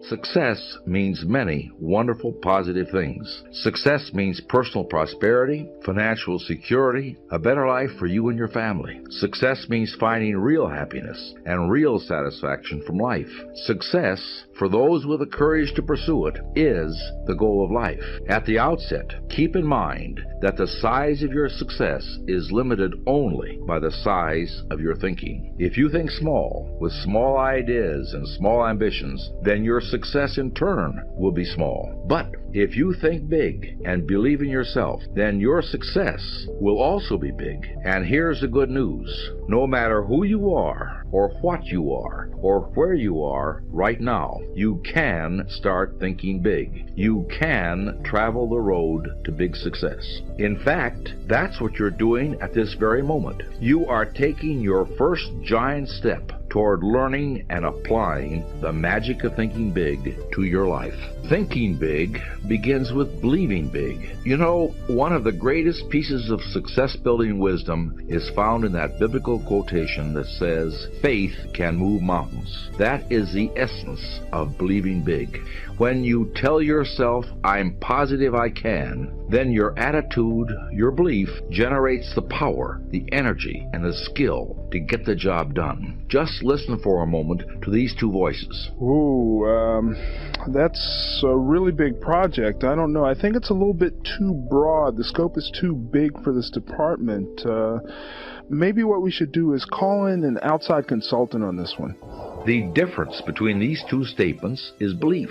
Success means many wonderful positive things. Success means personal prosperity, financial security, a better life for you and your family. Success means finding real happiness and real satisfaction from life. Success, for those with the courage to pursue it, is the goal of life. At the outset, keep in mind that the size of your success is limited only by the size of your thinking. If you think small, with small ideas and small ambitions, then your success in turn will be small. But if you think big and believe in yourself, then your success will also be big. And here's the good news. No matter who you are, or what you are, or where you are right now, you can start thinking big. You can travel the road to big success. In fact, that's what you're doing at this very moment. You are taking your first giant step toward learning and applying the magic of thinking big to your life. Thinking big begins with believing big. You know, one of the greatest pieces of success-building wisdom is found in that biblical quotation that says, "Faith can move mountains." That is the essence of believing big. When you tell yourself, "I'm positive I can," then your attitude, your belief, generates the power, the energy, and the skill to get the job done. Just listen for a moment to these two voices. Ooh, that's a really big project. I don't know. I think it's a little bit too broad. The scope is too big for this department. Maybe what we should do is call in an outside consultant on this one. The difference between these two statements is belief.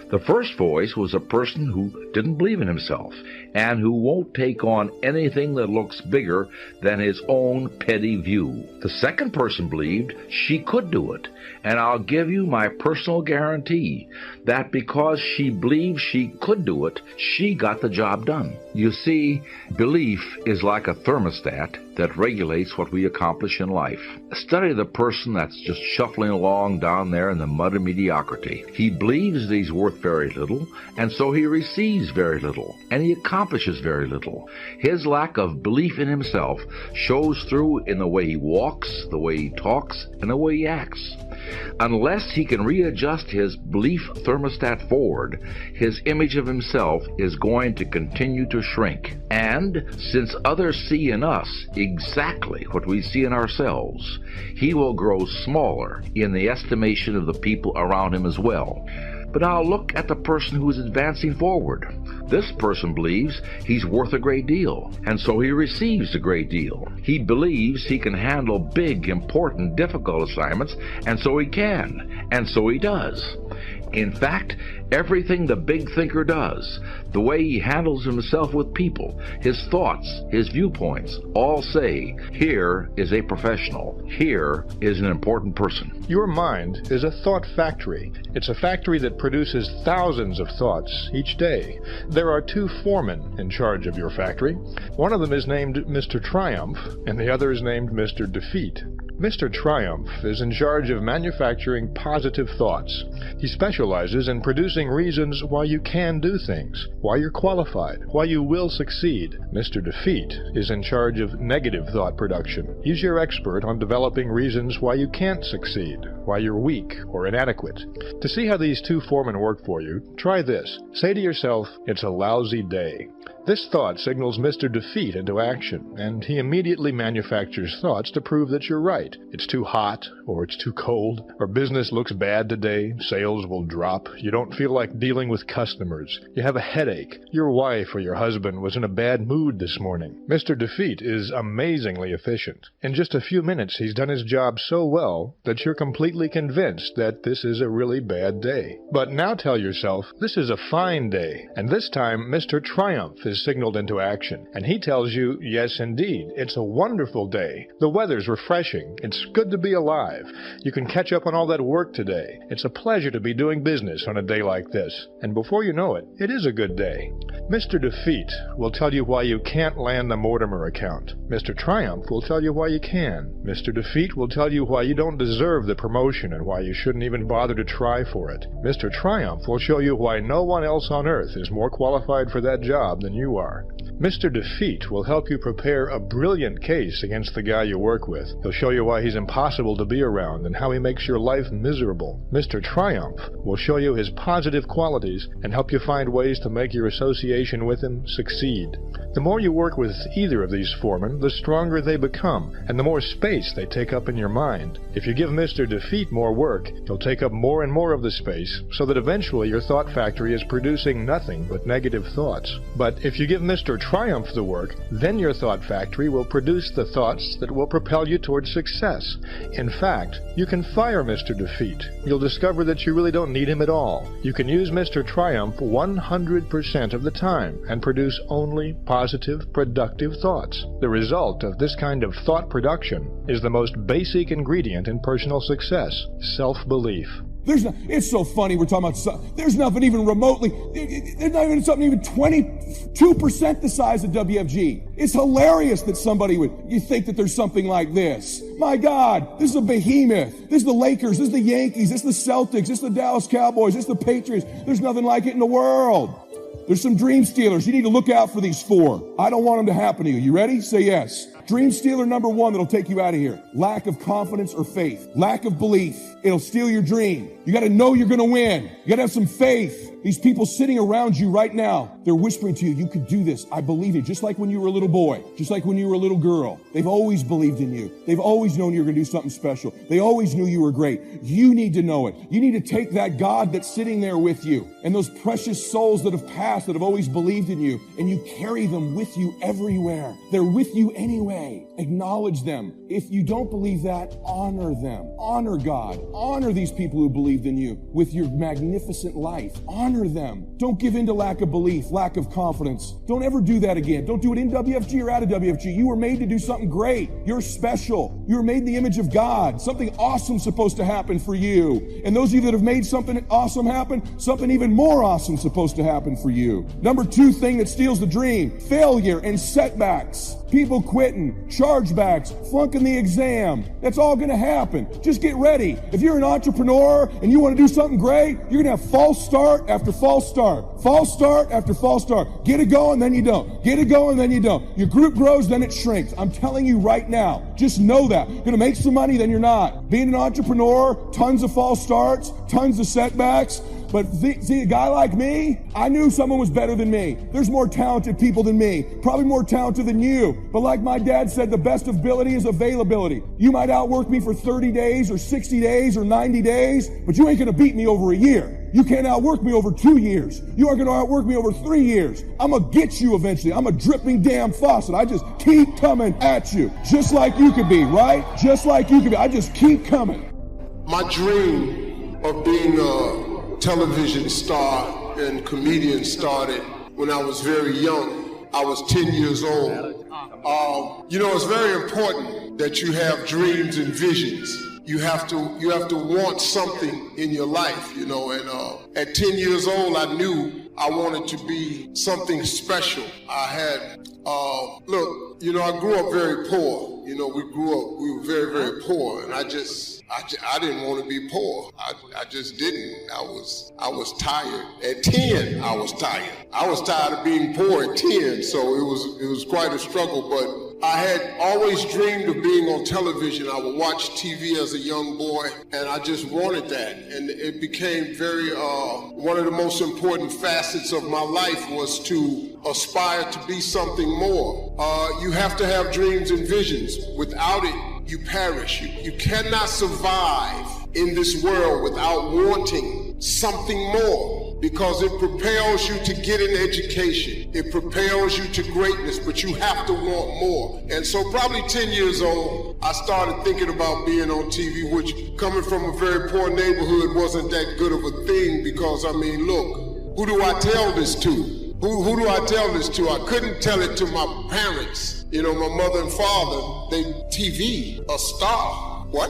The first voice was a person who didn't believe in himself and who won't take on anything that looks bigger than his own petty view. The second person believed she could do it, and I'll give you my personal guarantee that because she believed she could do it, she got the job done. You see, belief is like a thermostat that regulates what we accomplish in life. Study the person that's just shuffling along down there in the mud of mediocrity. He believes that he's worth very little, and so he receives very little, and he accomplishes very little. His lack of belief in himself shows through in the way he walks, the way he talks, and the way he acts. Unless he can readjust his belief thermostat forward, his image of himself is going to continue to shrink. And since others see in us exactly what we see in ourselves, he will grow smaller in the estimation of the people around him as well. But now look at the person who is advancing forward. This person believes he's worth a great deal, and so he receives a great deal. He believes he can handle big, important, difficult assignments, and so he can, and so he does. In fact, everything the big thinker does, the way he handles himself with people, his thoughts, his viewpoints, all say, here is a professional. Here is an important person. Your mind is a thought factory. It's a factory that produces thousands of thoughts each day. There are two foremen in charge of your factory. One of them is named Mr. Triumph, and the other is named Mr. Defeat. Mr. Triumph is in charge of manufacturing positive thoughts. He specializes in producing reasons why you can do things, why you're qualified, why you will succeed. Mr. Defeat is in charge of negative thought production. He's your expert on developing reasons why you can't succeed, why you're weak or inadequate. To see how these two foremen work for you, try this. Say to yourself, "It's a lousy day." This thought signals Mr. Defeat into action, and he immediately manufactures thoughts to prove that you're right. It's too hot, or it's too cold, or business looks bad today, sales will drop, you don't feel like dealing with customers, you have a headache, your wife or your husband was in a bad mood this morning. Mr. Defeat is amazingly efficient. In just a few minutes he's done his job so well that you're completely convinced that this is a really bad day. But now tell yourself, this is a fine day, and this time Mr. Triumph is signaled into action, and he tells you, yes indeed, it's a wonderful day. The weather's refreshing. It's good to be alive. You can catch up on all that work today. It's a pleasure to be doing business on a day like this. And before you know it, it is a good day. Mr. Defeat will tell you why you can't land the Mortimer account. Mr. Triumph will tell you why you can. Mr. Defeat will tell you why you don't deserve the promotion and why you shouldn't even bother to try for it. Mr. Triumph will show you why no one else on earth is more qualified for that job than you are. Mr. Defeat will help you prepare a brilliant case against the guy you work with. He'll show you why he's impossible to be around and how he makes your life miserable. Mr. Triumph will show you his positive qualities and help you find ways to make your association with him succeed. The more you work with either of these foremen, the stronger they become, and the more space they take up in your mind. If you give Mr. Defeat more work, he'll take up more and more of the space, so that eventually your thought factory is producing nothing but negative thoughts. But if you give Mr. Triumph the work, then your thought factory will produce the thoughts that will propel you towards success. In fact, you can fire Mr. Defeat. You'll discover that you really don't need him at all. You can use Mr. Triumph 100% of the time and produce only positive, productive thoughts. The result of this kind of thought production is the most basic ingredient in personal success: self-belief. It's so funny we're talking about, there's nothing even remotely, there's not even something even 22% the size of WFG. It's hilarious that you think that there's something like this. My God, this is a behemoth. This is the Lakers, this is the Yankees, this is the Celtics, this is the Dallas Cowboys, this is the Patriots. There's nothing like it in the world. There's some dream stealers. You need to look out for these four. I don't want them to happen to you. You ready? Say yes. Dream stealer number one that'll take you out of here. Lack of confidence or faith. Lack of belief. It'll steal your dream. You got to know you're going to win. You got to have some faith. These people sitting around you right now, they're whispering to you, you could do this. I believe it. Just like when you were a little boy. Just like when you were a little girl. They've always believed in you. They've always known you were going to do something special. They always knew you were great. You need to know it. You need to take that God that's sitting there with you and those precious souls that have passed, that have always believed in you, and you carry them with you everywhere. They're with you anyway. Acknowledge them. If you don't believe that, honor them. Honor God. Honor these people who believed in you with your magnificent life. Honor them. Don't give in to lack of belief, lack of confidence. Don't ever do that again. Don't do it in WFG or out of WFG. You were made to do something great. You're special. You were made in the image of God. Something awesome's supposed to happen for you. And those of you that have made something awesome happen, something even more awesome's supposed to happen for you. Number two thing that steals the dream: failure and setbacks. People quitting, chargebacks, flunking the exam. That's all going to happen. Just get ready. If you're an entrepreneur and you want to do something great, you're going to have false start after false start. False start after false start. Get it going, then you don't. Get it going, then you don't. Your group grows, then it shrinks. I'm telling you right now. Just know that. You're going to make some money, then you're not. Being an entrepreneur, tons of false starts, tons of setbacks. But see, a guy like me, I knew someone was better than me. There's more talented people than me, probably more talented than you. But like my dad said, the best ability is availability. You might outwork me for 30 days or 60 days or 90 days, but you ain't gonna beat me over a year. You can't outwork me over 2 years. You aren't gonna outwork me over 3 years. I'm gonna get you eventually. I'm a dripping damn faucet. I just keep coming at you. Just like you could be, right? Just like you could be. I just keep coming. My dream of being a television star and comedian started when I was very young. I was 10 years old. It's very important that you have dreams and visions. You have to want something in your life, and at 10 years old, I knew I wanted to be something special. I had, I grew up very poor. We were very, very poor, and I didn't want to be poor. I just didn't. I was tired. At 10, I was tired. I was tired of being poor at 10, so it was quite a struggle, but I had always dreamed of being on television. I would watch TV as a young boy, and I just wanted that. And it became very, one of the most important facets of my life was to aspire to be something more. You have to have dreams and visions. Without it, you perish. You cannot survive in this world without wanting something more, because it propels you to get an education. It propels you to greatness, but you have to want more. And so probably 10 years old, I started thinking about being on TV, which coming from a very poor neighborhood wasn't that good of a thing, because look, who do I tell this to? Who do I tell this to? I couldn't tell it to my parents. My mother and father, they TV, a star. What?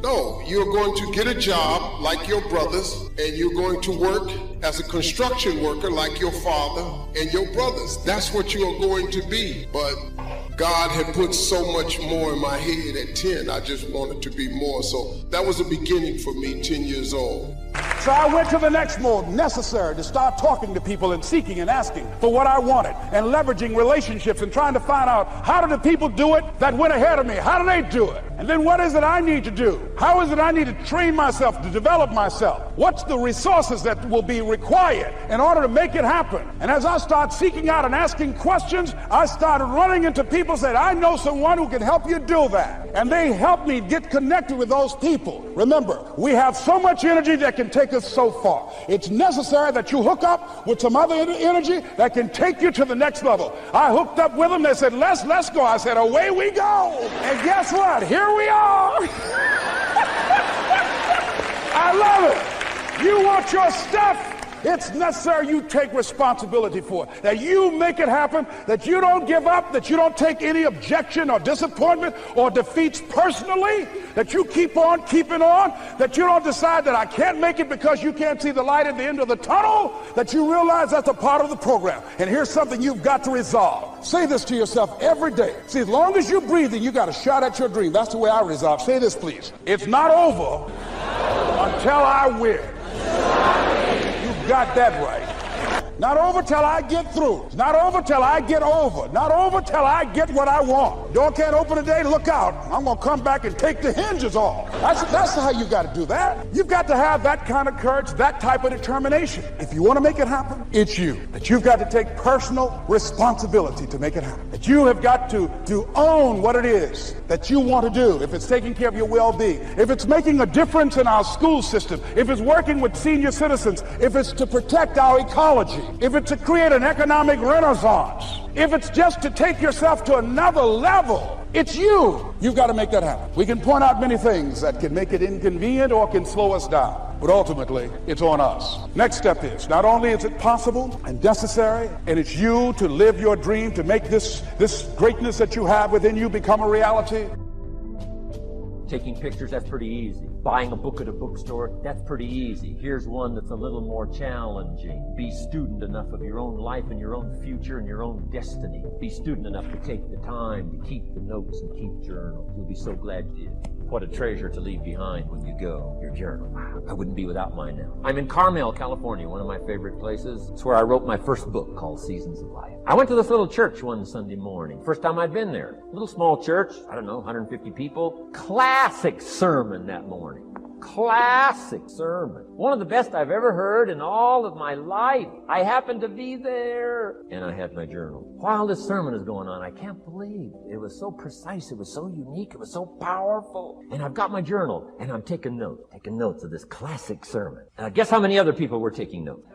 No, you're going to get a job like your brothers, and you're going to work as a construction worker like your father and your brothers. That's what you're going to be. But God had put so much more in my head at 10. I just wanted to be more. So that was the beginning for me, 10 years old. So I went to the next mode, necessary, to start talking to people and seeking and asking for what I wanted and leveraging relationships and trying to find out, how do the people do it that went ahead of me? How do they do it? And then what is it I need to do? How is it I need to train myself, to develop myself? What's the resources that will be required in order to make it happen? And as I start seeking out and asking questions, I started running into people who said, I know someone who can help you do that. And they helped me get connected with those people. Remember, we have so much energy that can take us so far. It's necessary that you hook up with some other energy that can take you to the next level. I hooked up with them. They said, let's go. I said, away we go. And guess what? Here we are. I love it. You want your stuff? It's necessary you take responsibility for it, that you make it happen, that you don't give up, that you don't take any objection or disappointment or defeats personally, that you keep on keeping on, that you don't decide that I can't make it because you can't see the light at the end of the tunnel, that you realize that's a part of the program. And here's something you've got to resolve. Say this to yourself every day. See, as long as you're breathing, you got a shot at your dream. That's the way I resolve. Say this, please. It's not over until I win. Got that right. Not over till I get through. It's not over till I get over. Not over till I get what I want. Door can't open today, look out. I'm going to come back and take the hinges off. That's how you got to do that. You've got to have that kind of courage, that type of determination. If you want to make it happen, it's you. That you've got to take personal responsibility to make it happen. That you have got to own what it is that you want to do. If it's taking care of your well-being, if it's making a difference in our school system, if it's working with senior citizens, if it's to protect our ecology, if it's to create an economic renaissance, if it's just to take yourself to another level, it's you. You've got to make that happen. We can point out many things that can make it inconvenient or can slow us down, but ultimately, it's on us. Next step is, not only is it possible and necessary, and it's you to live your dream, to make this greatness that you have within you become a reality. Taking pictures, that's pretty easy. Buying a book at a bookstore, that's pretty easy. Here's one that's a little more challenging. Be student enough of your own life and your own future and your own destiny. Be student enough to take the time to keep the notes and keep journal. You'll be so glad you did. What a treasure to leave behind when you go, your journal. Wow, I wouldn't be without mine now. I'm in Carmel, California, one of my favorite places. It's where I wrote my first book called Seasons of Life. I went to this little church one Sunday morning. First time I'd been there. Little small church, I don't know, 150 people. Classic sermon that morning. Classic sermon. One of the best I've ever heard in all of my life. I happened to be there. And I had my journal. While this sermon is going on, I can't believe it was so precise. It was so unique. It was so powerful. And I've got my journal and I'm taking notes of this classic sermon. Guess how many other people were taking notes?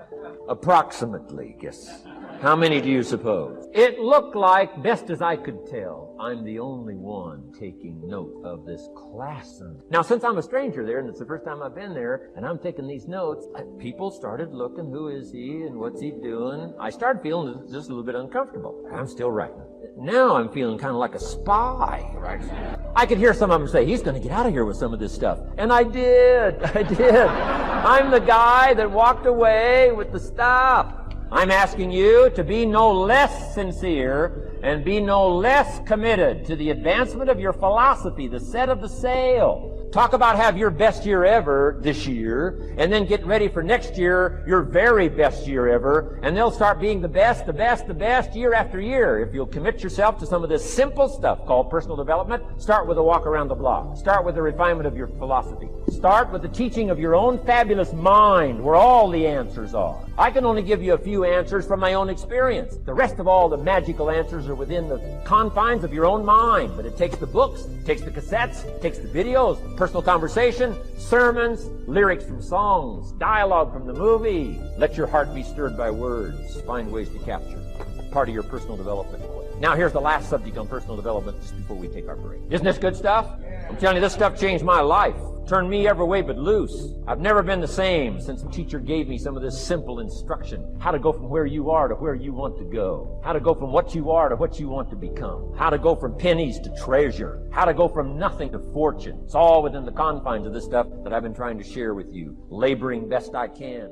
Approximately, guess. How many do you suppose? It looked like, best as I could tell, I'm the only one taking note of this class sermon. Now, since I'm a stranger there, and it's the first time I've been there, and I'm taking these notes, people started looking, who is he and what's he doing? I started feeling just a little bit uncomfortable. I'm still writing. Now I'm feeling kind of like a spy, right? I could hear some of them say, he's going to get out of here with some of this stuff. And I did. I'm the guy that walked away with the stuff. I'm asking you to be no less sincere and be no less committed to the advancement of your philosophy, the set of the sail. Talk about have your best year ever this year, and then get ready for next year, your very best year ever, and they'll start being the best year after year. If you'll commit yourself to some of this simple stuff called personal development, start with a walk around the block. Start with the refinement of your philosophy. Start with the teaching of your own fabulous mind, where all the answers are. I can only give you a few answers from my own experience. The rest of all the magical answers are within the confines of your own mind. But it takes the books, it takes the cassettes, it takes the videos, personal conversation, sermons, lyrics from songs, dialogue from the movie. Let your heart be stirred by words. Find ways to capture part of your personal development. Now here's the last subject on personal development just before we take our break. Isn't this good stuff? I'm telling you, this stuff changed my life. Turned me every way but loose. I've never been the same since the teacher gave me some of this simple instruction. How to go from where you are to where you want to go. How to go from what you are to what you want to become. How to go from pennies to treasure. How to go from nothing to fortune. It's all within the confines of this stuff that I've been trying to share with you, laboring best I can.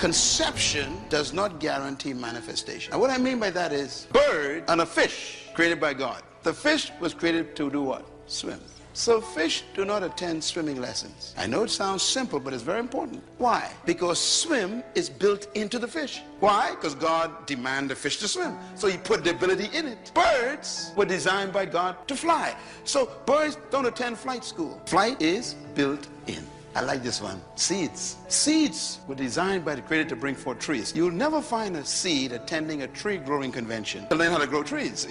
conception does not guarantee manifestation. Now, what I mean by that is bird and a fish created by God. The fish was created to do what? Swim. So fish do not attend swimming lessons. I know it sounds simple, but it's very important. Why? Because swim is built into the fish. Why? Because God demanded the fish to swim. So he put the ability in it. Birds were designed by God to fly. So birds don't attend flight school. Flight is built in. I like this one. Seeds. Seeds were designed by the Creator to bring forth trees. You'll never find a seed attending a tree growing convention to learn how to grow trees.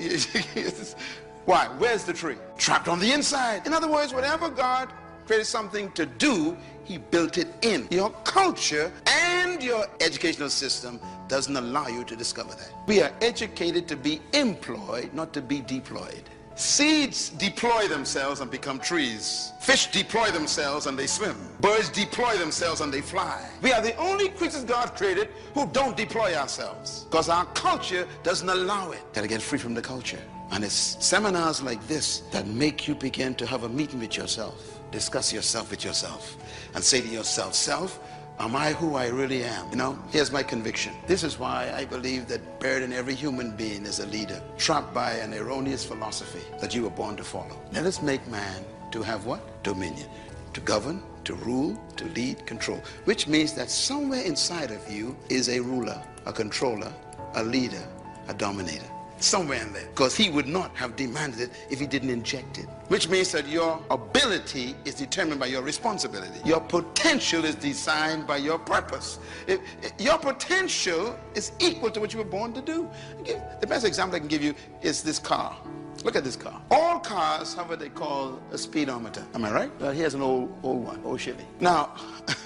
Why? Where's the tree? Trapped on the inside. In other words, whatever God created something to do, he built it in. Your culture and your educational system doesn't allow you to discover that. We are educated to be employed, not to be deployed. Seeds deploy themselves and become trees. Fish deploy themselves and they swim. Birds deploy themselves and they fly. We are the only creatures God created who don't deploy ourselves because our culture doesn't allow it. Gotta get free from the culture. And it's seminars like this that make you begin to have a meeting with yourself, discuss yourself with yourself, and say to yourself, self, am I who I really am? You know, here's my conviction. This is why I believe that buried in every human being is a leader, trapped by an erroneous philosophy that you were born to follow. Let us make man to have what? Dominion. To govern, to rule, to lead, control. Which means that somewhere inside of you is a ruler, a controller, a leader, a dominator. Somewhere in there, because he would not have demanded it if he didn't inject it. Which means that your ability is determined by your responsibility. Your potential is designed by your purpose. Your potential is equal to what you were born to do. The best example I can give you is this car. Look at this car. All cars have what they call a speedometer. Am I right? Well, here's an old one, old Chevy. Now,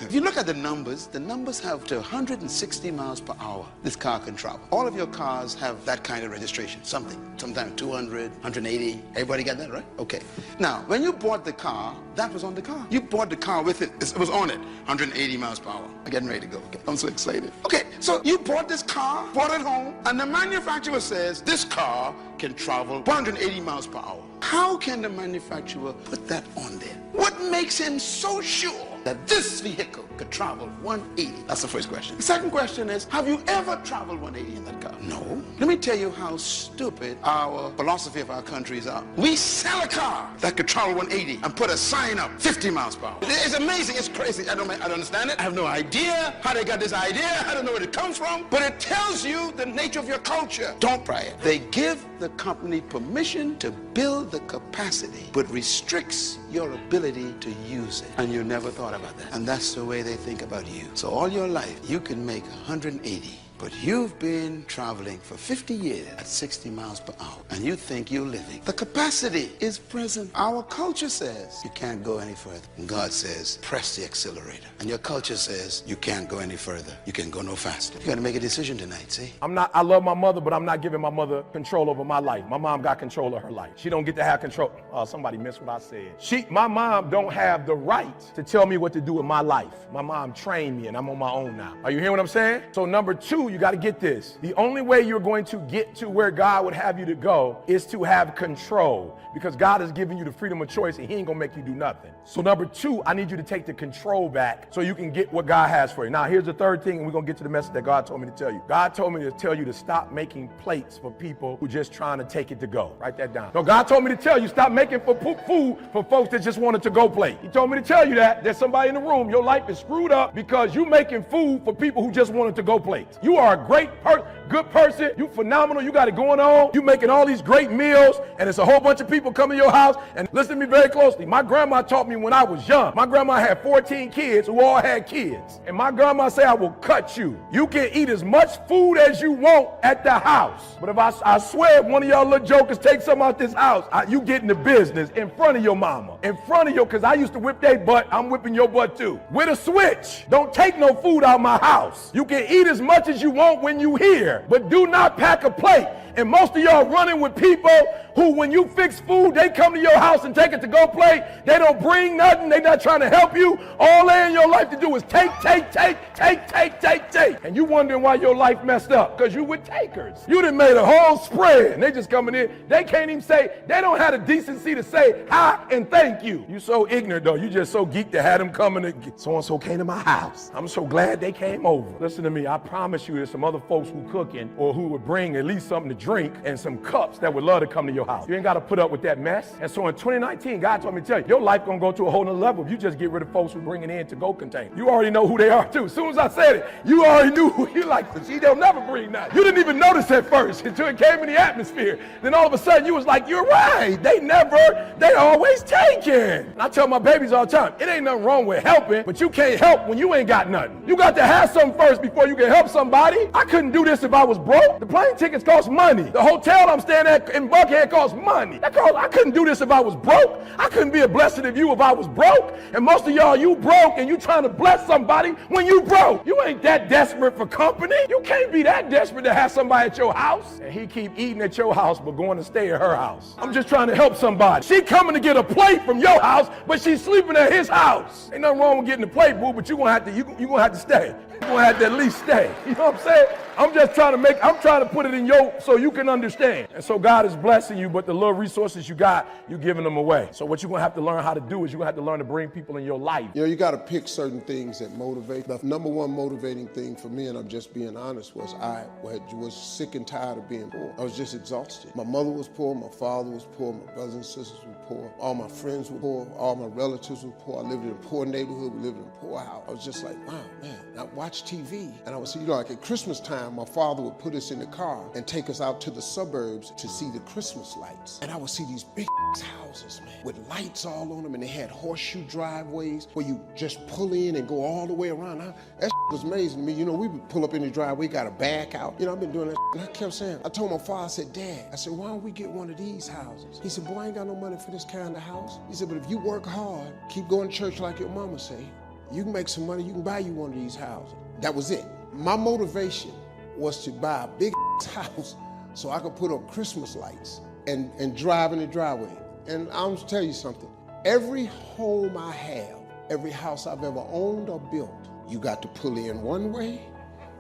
if you look at the numbers have to 160 miles per hour this car can travel. All of your cars have that kind of registration, sometimes 200, 180. Everybody got that, right? Okay. Now, when you bought the car, that was on the car. You bought the car with it. It was on it, 180 miles per hour. I'm getting ready to go. Okay. I'm so excited. Okay, so you bought this car, brought it home, and the manufacturer says this car can travel 180 miles per hour. How can the manufacturer put that on there? What makes him so sure that this vehicle could travel 180? That's the first question. The second question is, have you ever traveled 180 in that car? No. Let me tell you how stupid our philosophy of our countries are. We sell a car that could travel 180 and put a sign up 50 miles per hour. It's amazing. It's crazy. I don't understand it. I have no idea how they got this idea. I don't know where it comes from. But it tells you the nature of your culture. Don't try it. They give the company permission to build the capacity, but restricts your ability to use it. And you never thought about that. And that's the way they think about you. So all your life, you can make 180. But you've been traveling for 50 years at 60 miles per hour, and you think you're living. The capacity is present. Our culture says you can't go any further. And God says, press the accelerator. And your culture says you can't go any further. You can go no faster. You got to make a decision tonight, see? I love my mother, but I'm not giving my mother control over my life. My mom got control of her life. She don't get to have control. Oh, somebody missed what I said. My mom don't have the right to tell me what to do with my life. My mom trained me, and I'm on my own now. Are you hearing what I'm saying? So number two, you got to get this. The only way you're going to get to where God would have you to go is to have control, because God has given you the freedom of choice and he ain't gonna make you do nothing. So number two, I need you to take the control back so you can get what God has for you. Now here's the third thing, and we're gonna get to the message that God told me to tell you. God told me to tell you to stop making plates for people who just trying to take it to go. Write that down. No, God told me to tell you stop making food for folks that just wanted to go plate. He told me to tell you that there's somebody in the room, your life is screwed up because you making food for people who just wanted to go plate. You are a great person, good person, you phenomenal, you got it going on, you making all these great meals, and it's a whole bunch of people coming to your house. And listen to me very closely. My grandma taught me when I was young. My grandma had 14 kids who all had kids. And my grandma said, I will cut you. You can eat as much food as you want at the house. But if I swear if one of y'all little jokers take something out this house, you get in the business in front of your mama. In front of your, because I used to whip their butt, I'm whipping your butt too. With a switch. Don't take no food out of my house. You can eat as much as you want when you here, but do not pack a plate. And most of y'all running with people who, when you fix food, they come to your house and take it to go plate. They don't bring nothing. They not trying to help you. All they in your life to do is take. And you wondering why your life messed up, because you with takers. You done made a whole spread, and they just coming in. They can't even say, they don't have the decency to say hi and thank you. You so ignorant, though. You just so geeked to have them coming. So-and-so came to my house. I'm so glad they came over. Listen to me. I promise you there's some other folks who cooking or who would bring at least something to drink and some cups that would love to come to your house. You ain't got to put up with that mess. And so in 2019, God told me to tell you, your life gonna go to a whole nother level if you just get rid of folks who bringing in to-go containers. You already know who they are too. As soon as I said it, you already knew who you like. See, they'll never bring nothing. You didn't even notice at first until it came in the atmosphere. Then all of a sudden you was like, you're right. They always taking. And I tell my babies all the time, it ain't nothing wrong with helping, but you can't help when you ain't got nothing. You got to have something first before you can help somebody. I couldn't do this if I was broke. The plane tickets cost money. The hotel I'm staying at in Buckhead costs money. I couldn't do this if I was broke. I couldn't be a blessing of you if I was broke. And most of y'all, you broke and you trying to bless somebody when you broke. You ain't that desperate for company. You can't be that desperate to have somebody at your house. And he keep eating at your house but going to stay at her house. I'm just trying to help somebody. She coming to get a plate from your house, but she's sleeping at his house. Ain't nothing wrong with getting a plate, boo, but you gonna have to stay. You're gonna have to at least stay. You know what I'm saying? I'm trying to put it in so you can understand. And so God is blessing you, but the little resources you got, you're giving them away. So what you're gonna have to learn how to do is you're gonna have to learn to bring people in your life. You know, you gotta pick certain things that motivate. The number one motivating thing for me, and I'm just being honest, was I was sick and tired of being poor. I was just exhausted. My mother was poor, my father was poor, my brothers and sisters were poor, all my friends were poor, all my relatives were poor. I lived in a poor neighborhood, we lived in a poor house. I was just like, wow, man. I watch TV, and I would see, like at Christmas time, my father would put us in the car and take us out to the suburbs to see the Christmas lights. And I would see these big houses, man, with lights all on them, and they had horseshoe driveways where you just pull in and go all the way around. That was amazing to me. You know, we would pull up in the driveway, got a back out. You know, I've been doing that, and I kept saying, I told my father, I said, Dad, I said, why don't we get one of these houses? He said, boy, I ain't got no money for this kind of house. He said, but if you work hard, keep going to church like your mama say, you can make some money, you can buy you one of these houses. That was it. My motivation was to buy a big house so I could put up Christmas lights and drive in the driveway. And I'm gonna tell you something. Every home I have, every house I've ever owned or built, you got to pull in one way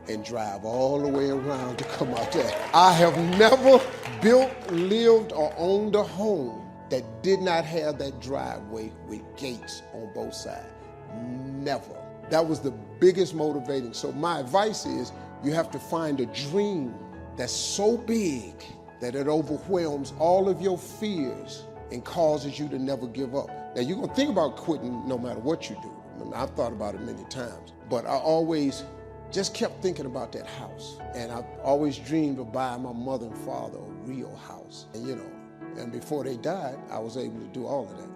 and drive all the way around to come out there. I have never built, lived, or owned a home that did not have that driveway with gates on both sides. Never. That was the biggest motivating. So my advice is you have to find a dream that's so big that it overwhelms all of your fears and causes you to never give up. Now you're gonna think about quitting no matter what you do. I mean, I've thought about it many times, but I always just kept thinking about that house. And I've always dreamed of buying my mother and father a real house. And you know, and before they died, I was able to do all of that.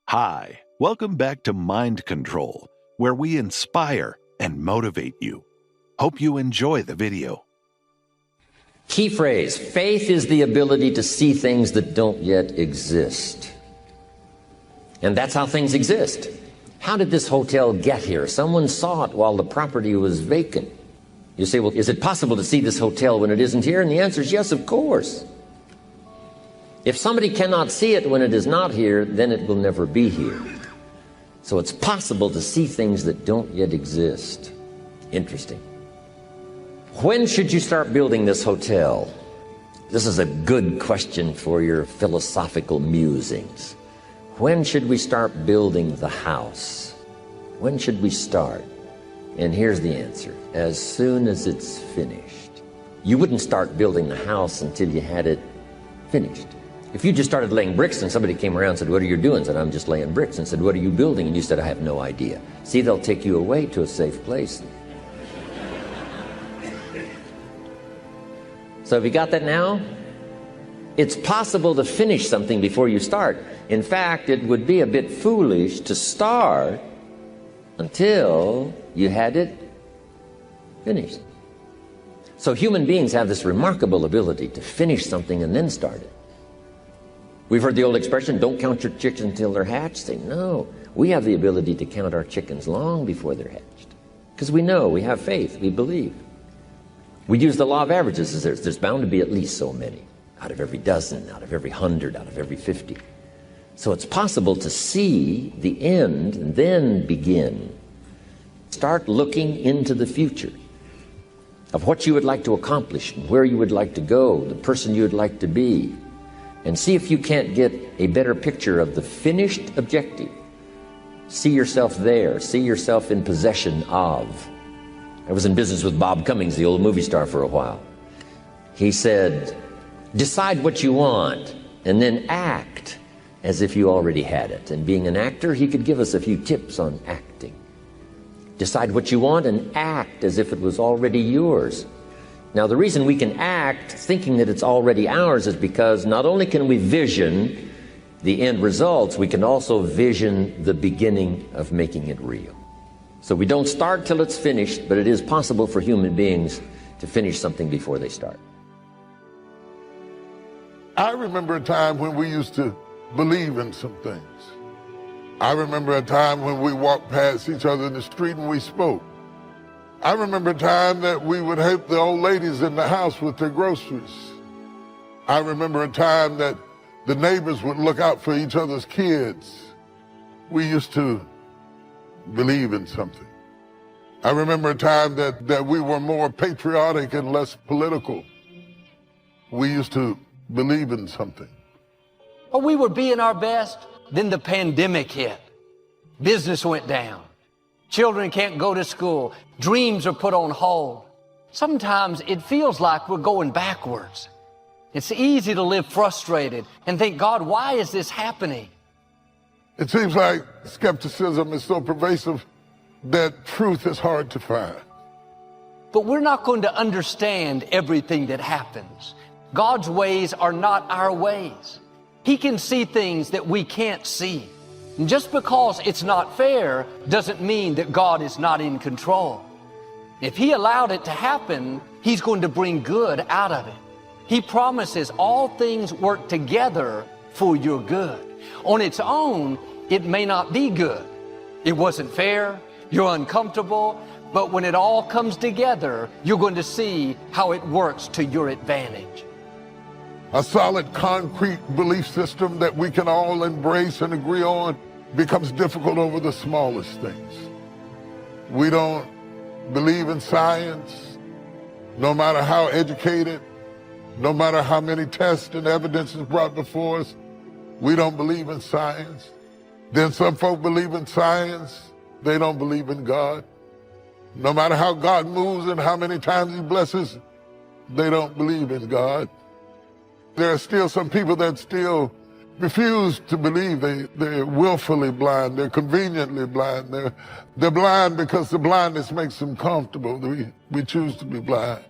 Hi, welcome back to Mind Control, where we inspire and motivate you. Hope you enjoy the video. Key phrase, faith is the ability to see things that don't yet exist. And that's how things exist. How did this hotel get here? Someone saw it while the property was vacant. You say, well, is it possible to see this hotel when it isn't here? And the answer is yes, of course. If somebody cannot see it when it is not here, then it will never be here. So it's possible to see things that don't yet exist. Interesting. When should you start building this hotel? This is a good question for your philosophical musings. When should we start building the house? When should we start? And here's the answer. As soon as it's finished. You wouldn't start building the house until you had it finished. If you just started laying bricks and somebody came around and said, what are you doing? Said, I'm just laying bricks. And said, what are you building? And you said, I have no idea. See, they'll take you away to a safe place. So have you got that now? It's possible to finish something before you start. In fact, it would be a bit foolish to start until you had it finished. So human beings have this remarkable ability to finish something and then start it. We've heard the old expression, don't count your chickens until they're hatched. Say, no, we have the ability to count our chickens long before they're hatched. Because we know, we have faith, we believe. We use the law of averages. There's bound to be at least so many. Out of every dozen, out of every 100, out of every 50. So it's possible to see the end and then begin. Start looking into the future of what you would like to accomplish, and where you would like to go, the person you would like to be, and see if you can't get a better picture of the finished objective. See yourself there, see yourself in possession of. I was in business with Bob Cummings, the old movie star, for a while. He said, decide what you want and then act as if you already had it. And being an actor, he could give us a few tips on acting. Decide what you want and act as if it was already yours. Now, the reason we can act thinking that it's already ours is because not only can we vision the end results, we can also vision the beginning of making it real. So we don't start till it's finished, but it is possible for human beings to finish something before they start. I remember a time when we used to believe in some things. I remember a time when we walked past each other in the street and we spoke. I remember a time that we would help the old ladies in the house with their groceries. I remember a time that the neighbors would look out for each other's kids. We used to believe in something. I remember a time that we were more patriotic and less political. We used to believe in something. Well, we were being our best, then the pandemic hit. Business went down. Children can't go to school. Dreams are put on hold. Sometimes it feels like we're going backwards. It's easy to live frustrated and think, God, why is this happening? It seems like skepticism is so pervasive that truth is hard to find. But we're not going to understand everything that happens. God's ways are not our ways. He can see things that we can't see. And just because it's not fair doesn't mean that God is not in control. If He allowed it to happen, He's going to bring good out of it. He promises all things work together for your good. On its own, it may not be good. It wasn't fair, you're uncomfortable, but when it all comes together, you're going to see how it works to your advantage. A solid, concrete belief system that we can all embrace and agree on becomes difficult over the smallest things. We don't believe in science, no matter how educated, no matter how many tests and evidence is brought before us. We don't believe in science. Then some folk believe in science, they don't believe in God. No matter how God moves and how many times He blesses, they don't believe in God. There are still some people that still refuse to believe. They're willfully blind. They're conveniently blind. They're blind because the blindness makes them comfortable. We choose to be blind.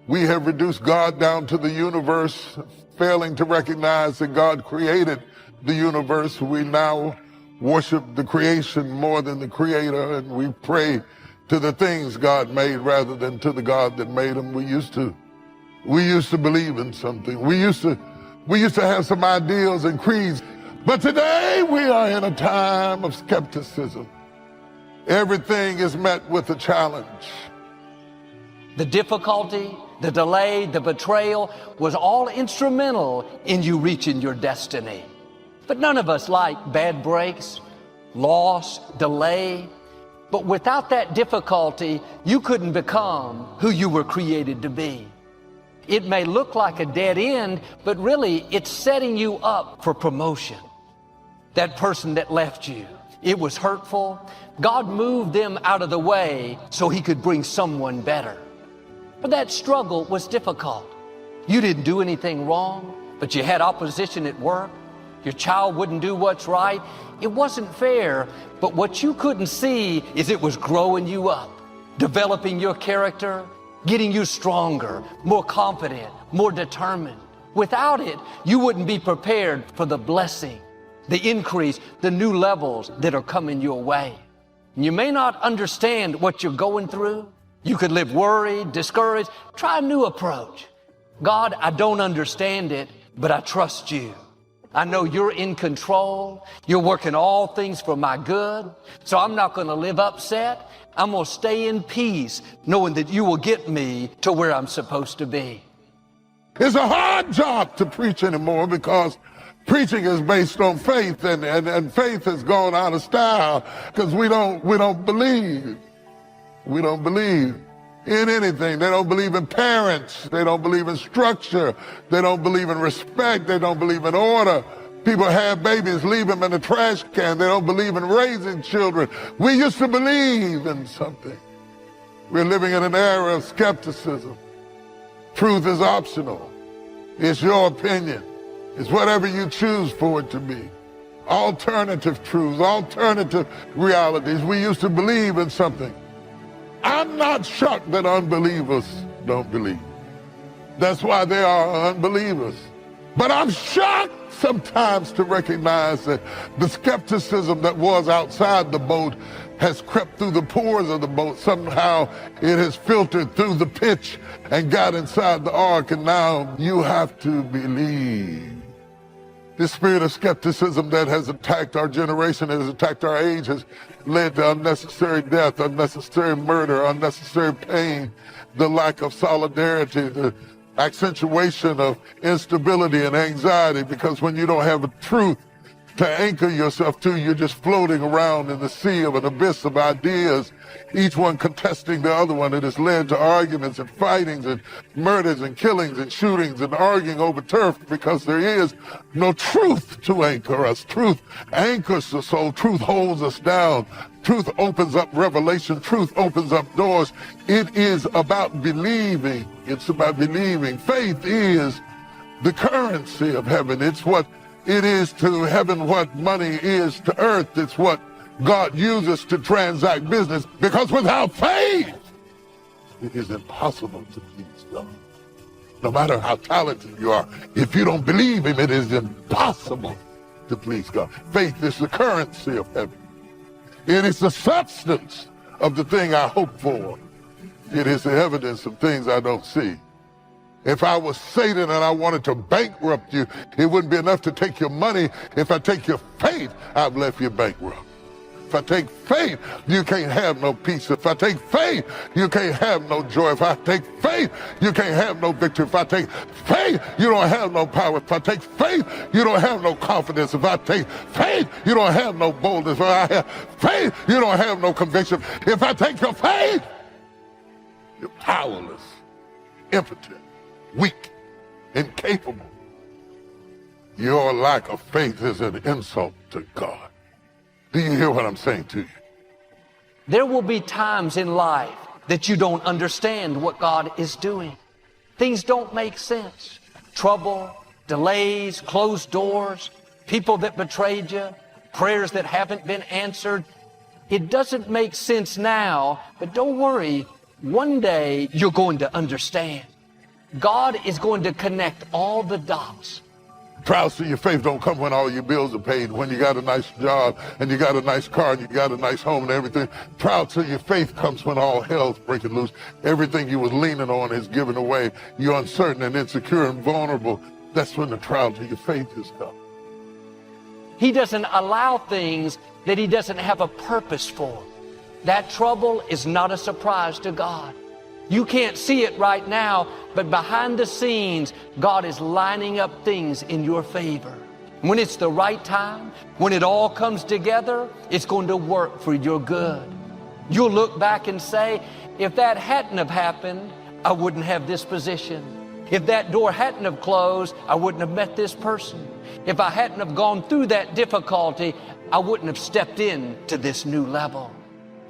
We have reduced God down to the universe, failing to recognize that God created the universe. We now worship the creation more than the Creator, and we pray to the things God made rather than to the God that made them. We used to believe in something. We used to have some ideals and creeds. But today we are in a time of skepticism. Everything is met with a challenge. The difficulty, the delay, the betrayal was all instrumental in you reaching your destiny. But none of us like bad breaks, loss, delay. But without that difficulty, you couldn't become who you were created to be. It may look like a dead end, but really it's setting you up for promotion. That person that left you, it was hurtful. God moved them out of the way so He could bring someone better. But that struggle was difficult. You didn't do anything wrong, but you had opposition at work. Your child wouldn't do what's right. It wasn't fair, but what you couldn't see is it was growing you up, developing your character, getting you stronger, more confident, more determined. Without it, you wouldn't be prepared for the blessing, the increase, the new levels that are coming your way. You may not understand what you're going through. You could live worried, discouraged. Try a new approach. God, I don't understand it, but I trust you. I know you're in control. You're working all things for my good. So I'm not going to live upset. I'm going to stay in peace, knowing that you will get me to where I'm supposed to be. It's a hard job to preach anymore because preaching is based on faith, and faith has gone out of style because we don't believe. We don't believe in anything. They don't believe in parents. They don't believe in structure. They don't believe in respect. They don't believe in order. People have babies, leave them in the trash can. They don't believe in raising children. We used to believe in something. We're living in an era of skepticism. Truth is optional. It's your opinion. It's whatever you choose for it to be. Alternative truths, alternative realities. We used to believe in something. I'm not shocked that unbelievers don't believe. That's why they are unbelievers. But I'm shocked sometimes to recognize that the skepticism that was outside the boat has crept through the pores of the boat. Somehow it has filtered through the pitch and got inside the ark, and now you have to believe. This spirit of skepticism that has attacked our generation, has attacked our age, has led to unnecessary death, unnecessary murder, unnecessary pain, the lack of solidarity, the accentuation of instability and anxiety, because when you don't have a truth to anchor yourself to, you're just floating around in the sea of an abyss of ideas, each one contesting the other one. It has led to arguments and fightings and murders and killings and shootings and arguing over turf because there is no truth to anchor us. Truth anchors the soul. Truth holds us down. Truth opens up revelation. Truth opens up doors. It is about believing. It's about believing. Faith is the currency of heaven. It's what it is to heaven what money is to earth. It's what God uses to transact business, because without faith, it is impossible to please God. No matter how talented you are, if you don't believe Him, it is impossible to please God. Faith is the currency of heaven. It is the substance of the thing I hope for. It is the evidence of things I don't see. If I was Satan and I wanted to bankrupt you, it wouldn't be enough to take your money. If I take your faith, I've left you bankrupt. If I take faith, you can't have no peace. If I take faith, you can't have no joy. If I take faith, you can't have no victory. If I take faith, you don't have no power. If I take faith, you don't have no confidence. If I take faith, you don't have no boldness. If I have faith, you don't have no conviction. If I take your faith, you're powerless, impotent, weak, incapable. Your lack of faith is an insult to God. Do you hear what I'm saying to you? There will be times in life that you don't understand what God is doing. Things don't make sense. Trouble, delays, closed doors, people that betrayed you, prayers that haven't been answered. It doesn't make sense now, but don't worry. One day you're going to understand. God is going to connect all the dots. Trials to your faith don't come when all your bills are paid, when you got a nice job and you got a nice car and you got a nice home and everything. Trials to your faith comes when all hell's breaking loose. Everything you was leaning on is given away. You're uncertain and insecure and vulnerable. That's when the trial to your faith is come. He doesn't allow things that He doesn't have a purpose for. That trouble is not a surprise to God. You can't see it right now, but behind the scenes, God is lining up things in your favor. When it's the right time, when it all comes together, it's going to work for your good. You'll look back and say, if that hadn't have happened, I wouldn't have this position. If that door hadn't have closed, I wouldn't have met this person. If I hadn't have gone through that difficulty, I wouldn't have stepped into this new level.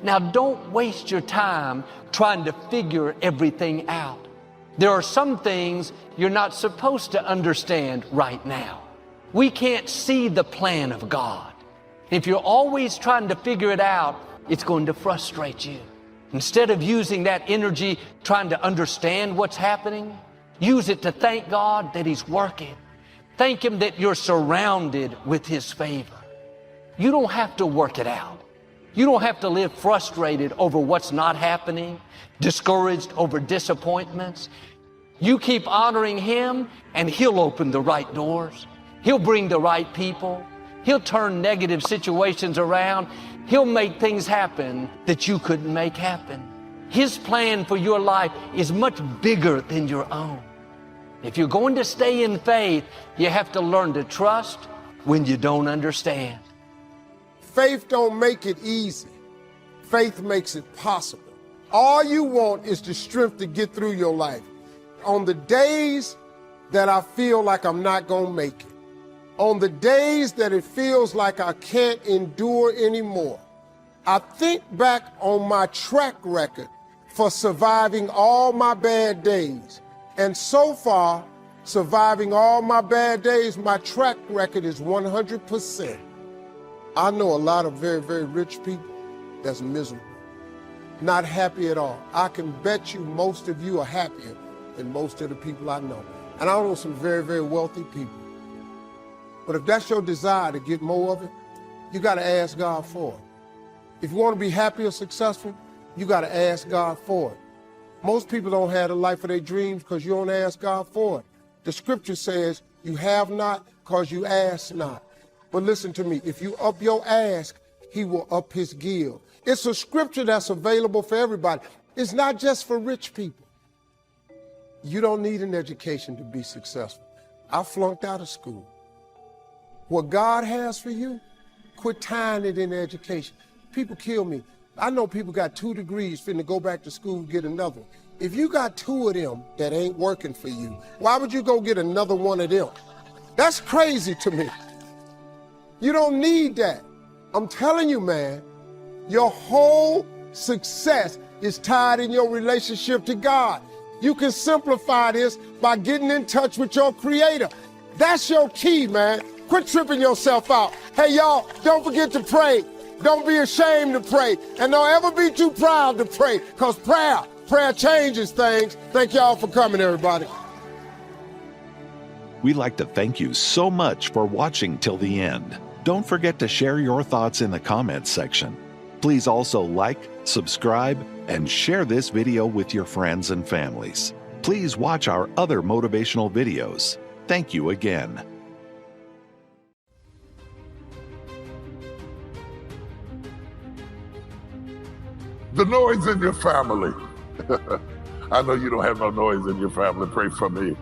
Now, don't waste your time trying to figure everything out. There are some things you're not supposed to understand right now. We can't see the plan of God. If you're always trying to figure it out, it's going to frustrate you. Instead of using that energy trying to understand what's happening, use it to thank God that He's working. Thank Him that you're surrounded with His favor. You don't have to work it out. You don't have to live frustrated over what's not happening, discouraged over disappointments. You keep honoring Him and He'll open the right doors. He'll bring the right people. He'll turn negative situations around. He'll make things happen that you couldn't make happen. His plan for your life is much bigger than your own. If you're going to stay in faith, you have to learn to trust when you don't understand. Faith don't make it easy. Faith makes it possible. All you want is the strength to get through your life. On the days that I feel like I'm not going to make it, on the days that it feels like I can't endure anymore, I think back on my track record for surviving all my bad days. And so far, surviving all my bad days, my track record is 100%. I know a lot of very, very rich people that's miserable, not happy at all. I can bet you most of you are happier than most of the people I know. And I know some very, very wealthy people. But if that's your desire to get more of it, you got to ask God for it. If you want to be happy or successful, you got to ask God for it. Most people don't have the life of their dreams because you don't ask God for it. The scripture says you have not because you ask not. But listen to me, if you up your ask, he will up his give. It's a scripture that's available for everybody. It's not just for rich people. You don't need an education to be successful. I flunked out of school. What God has for you, quit tying it in education. People kill me. I know people got 2 degrees finna go back to school and get another. If you got 2 of them that ain't working for you, why would you go get another one of them? That's crazy to me. You don't need that. I'm telling you, man, your whole success is tied in your relationship to God. You can simplify this by getting in touch with your Creator. That's your key, man. Quit tripping yourself out. Hey, y'all, don't forget to pray. Don't be ashamed to pray. And don't ever be too proud to pray, because prayer changes things. Thank y'all for coming, everybody. We'd like to thank you so much for watching till the end. Don't forget to share your thoughts in the comments section. Please also like, subscribe, and share this video with your friends and families. Please watch our other motivational videos. Thank you again. The noise in your family. I know you don't have no noise in your family. Pray for me.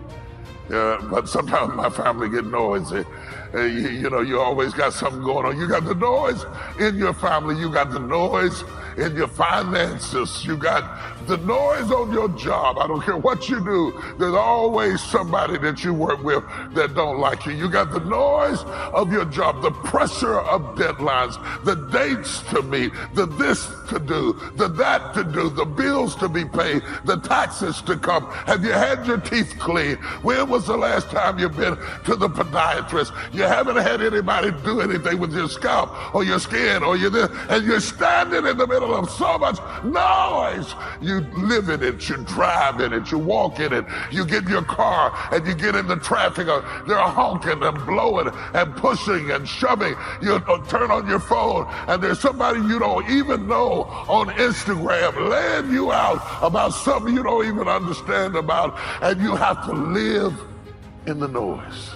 But sometimes my family get noisy. You know, you always got something going on. You got the noise in your family. You got the noise in your finances. You got the noise on your job. I don't care what you do. There's always somebody that you work with that don't like you. You got the noise of your job, the pressure of deadlines, the dates to meet, the this to do, the that to do, the bills to be paid, the taxes to come. Have you had your teeth cleaned? When was the last time you've been to the podiatrist? You haven't had anybody do anything with your scalp or your skin or your this, and you're standing in the middle of so much noise. You live in it, you drive in it, you walk in it, you get in your car and you get in the traffic, they're honking and blowing and pushing and shoving. You turn on your phone and there's somebody you don't even know on Instagram laying you out about something you don't even understand about, and you have to live in the noise.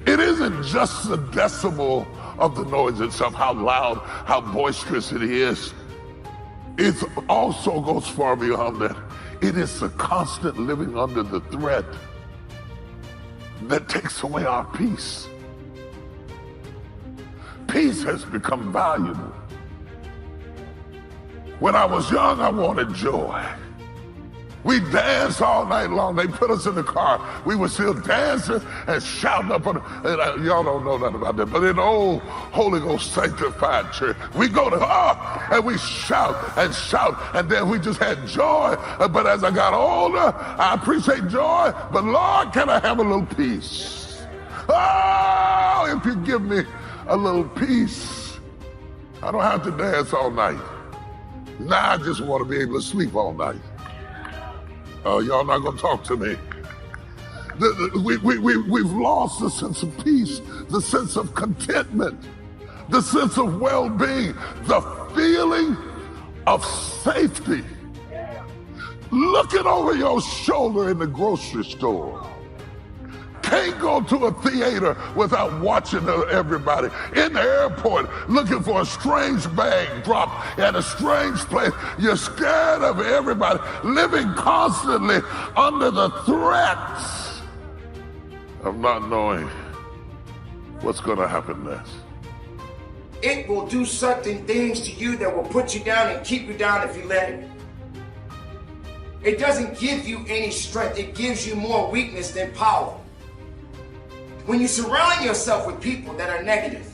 It isn't just the decibel of the noise itself, how loud, how boisterous it is. It also goes far beyond that. It is the constant living under the threat that takes away our peace. Peace has become valuable. When I was young, I wanted joy. We danced all night long. They put us in the car. We were still dancing and shouting up on y'all don't know nothing about that, but in the old Holy Ghost sanctified church, we go to and we shout, and then we just had joy. But as I got older, I appreciate joy, but Lord, can I have a little peace? Oh, if you give me a little peace, I don't have to dance all night. Now I just want to be able to sleep all night. Oh, y'all not gonna talk to me. We've lost the sense of peace, the sense of contentment, the sense of well-being, the feeling of safety. Looking over your shoulder in the grocery store, can't go to a theater without watching everybody. In the airport, looking for a strange bag dropped at a strange place. You're scared of everybody, living constantly under the threats of not knowing what's going to happen next. It will do certain things to you that will put you down and keep you down if you let it. It doesn't give you any strength. It gives you more weakness than power. When you surround yourself with people that are negative,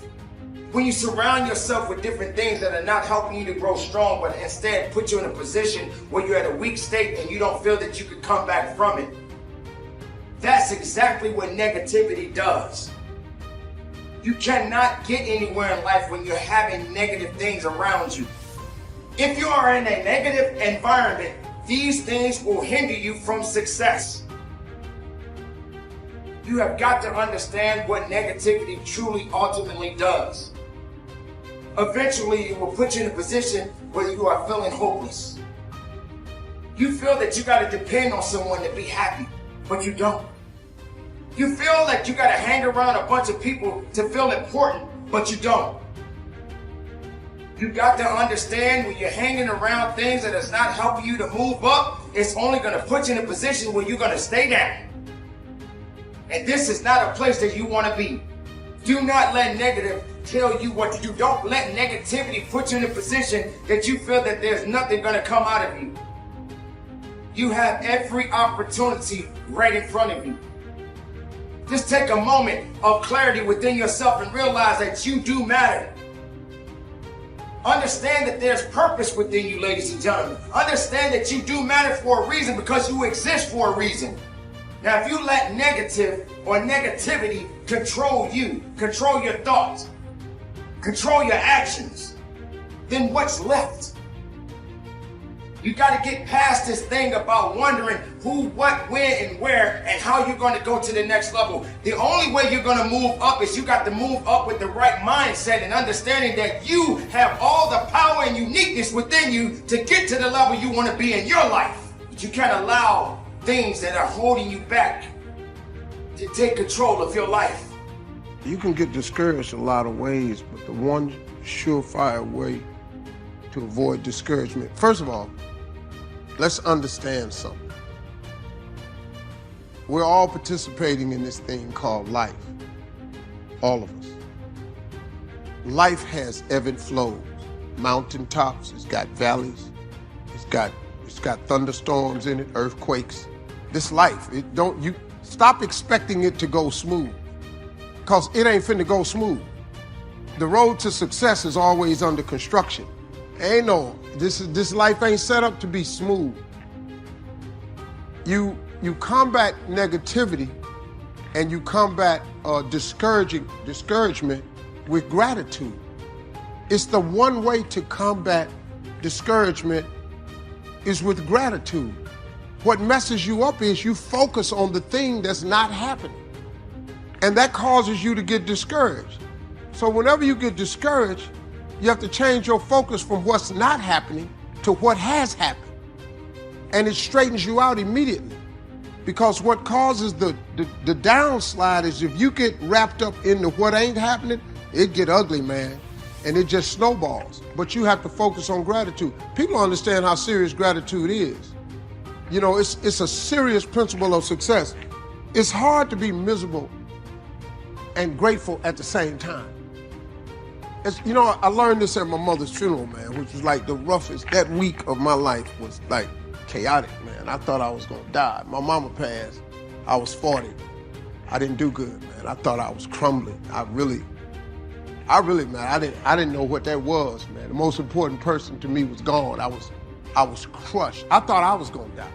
when you surround yourself with different things that are not helping you to grow strong, but instead put you in a position where you're at a weak state and you don't feel that you could come back from it, that's exactly what negativity does. You cannot get anywhere in life when you're having negative things around you. If you are in a negative environment, these things will hinder you from success. You have got to understand what negativity truly ultimately does. Eventually, it will put you in a position where you are feeling hopeless. You feel that you got to depend on someone to be happy, but you don't. You feel like you got to hang around a bunch of people to feel important, but you don't. You got to understand when you're hanging around things that is not helping you to move up, it's only going to put you in a position where you're going to stay down. And this is not a place that you want to be. Do not let negative tell you what to do. Don't let negativity put you in a position that you feel that there's nothing going to come out of you. You have every opportunity right in front of you. Just take a moment of clarity within yourself and realize that you do matter. Understand that there's purpose within you, ladies and gentlemen. Understand that you do matter for a reason because you exist for a reason. Now, if you let negative or negativity control you, control your thoughts, control your actions, then what's left? You got to get past this thing about wondering who, what, when, and where, and how you're going to go to the next level. The only way you're going to move up is you got to move up with the right mindset and understanding that you have all the power and uniqueness within you to get to the level you want to be in your life. But you can't allow things that are holding you back to take control of your life. You can get discouraged a lot of ways, but the one surefire way to avoid discouragement, first of all, let's understand something. We're all participating in this thing called life. All of us. Life has ebb and flows. Mountaintops, it's got valleys, it's got thunderstorms in it, earthquakes. This life, you stop expecting it to go smooth, because it ain't finna go smooth. The road to success is always under construction. This life ain't set up to be smooth. You combat negativity and you combat discouragement with gratitude. It's the one way to combat discouragement is with gratitude. What messes you up is you focus on the thing that's not happening, and that causes you to get discouraged. So whenever you get discouraged, you have to change your focus from what's not happening to what has happened. And it straightens you out immediately. Because what causes the downslide is if you get wrapped up into what ain't happening, it get ugly, man. And it just snowballs. But you have to focus on gratitude. People don't understand how serious gratitude is. You know, it's a serious principle of success. It's hard to be miserable and grateful at the same time. I learned this at my mother's funeral, man, which was like the roughest. That week of my life was like chaotic, man. I thought I was gonna die. My mama passed. I was 40. I didn't do good, man. I thought I was crumbling. I really, man, I didn't know what that was, man. The most important person to me was gone. I was crushed. I thought I was gonna die.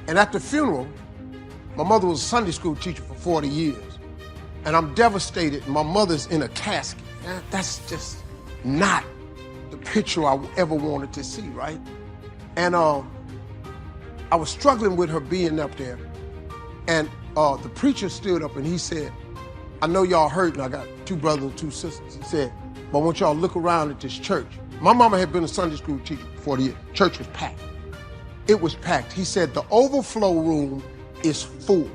And at the funeral, my mother was a Sunday school teacher for 40 years. And I'm devastated. My mother's in a casket. That's just not the picture I ever wanted to see, right? And I was struggling with her being up there. And the preacher stood up and he said, I know y'all hurting. I got 2 brothers and 2 sisters. He said, but I want y'all to look around at this church. My mama had been a Sunday school teacher for 40 years. Church was packed. It was packed. He said, the overflow room is full.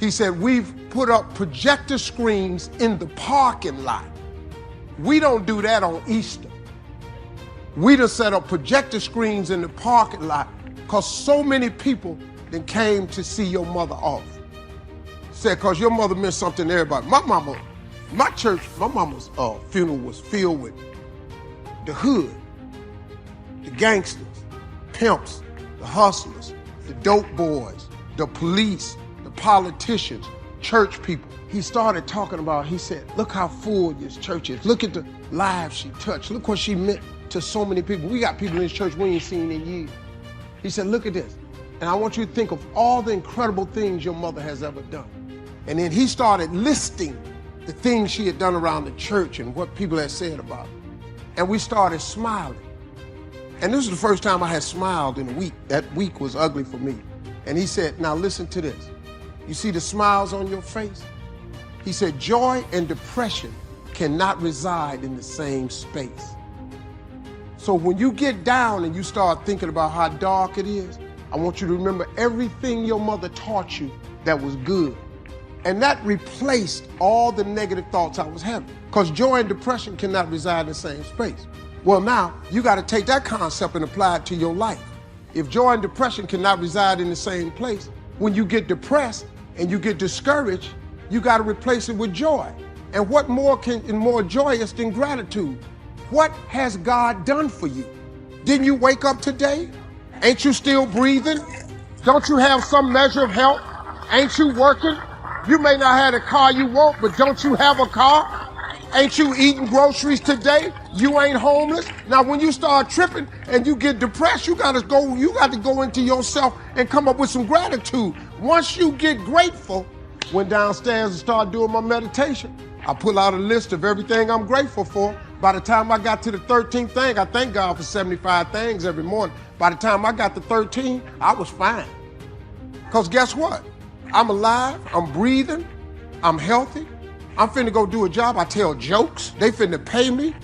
He said, we've put up projector screens in the parking lot. We don't do that on Easter. We done set up projector screens in the parking lot because so many people then came to see your mother off. Said, because your mother meant something to everybody. My church, my mama's funeral was filled with the hood, the gangsters, pimps, the hustlers, the dope boys, the police, the politicians, church people. He started talking about, he said, look how full this church is. Look at the lives she touched. Look what she meant to so many people. We got people in this church we ain't seen in years. He said, look at this. And I want you to think of all the incredible things your mother has ever done. And then he started listing the things she had done around the church and what people had said about her. And we started smiling. And this was the first time I had smiled in a week. That week was ugly for me. And he said, now listen to this. You see the smiles on your face? He said, joy and depression cannot reside in the same space. So when you get down and you start thinking about how dark it is, I want you to remember everything your mother taught you that was good. And that replaced all the negative thoughts I was having. Because joy and depression cannot reside in the same space. Well, now, you got to take that concept and apply it to your life. If joy and depression cannot reside in the same place, when you get depressed and you get discouraged, you got to replace it with joy. And what more joyous than gratitude? What has God done for you? Didn't you wake up today? Ain't you still breathing? Don't you have some measure of health? Ain't you working? You may not have the car you want, but don't you have a car? Ain't you eating groceries today? You ain't homeless. Now, when you start tripping and you get depressed, you got to go into yourself and come up with some gratitude. Once you get grateful, went downstairs and started doing my meditation. I pull out a list of everything I'm grateful for. By the time I got to the 13th thing, I thank God for 75 things every morning. By the time I got to 13, I was fine. Because guess what? I'm alive, I'm breathing, I'm healthy. I'm finna go do a job. I tell jokes. They finna pay me.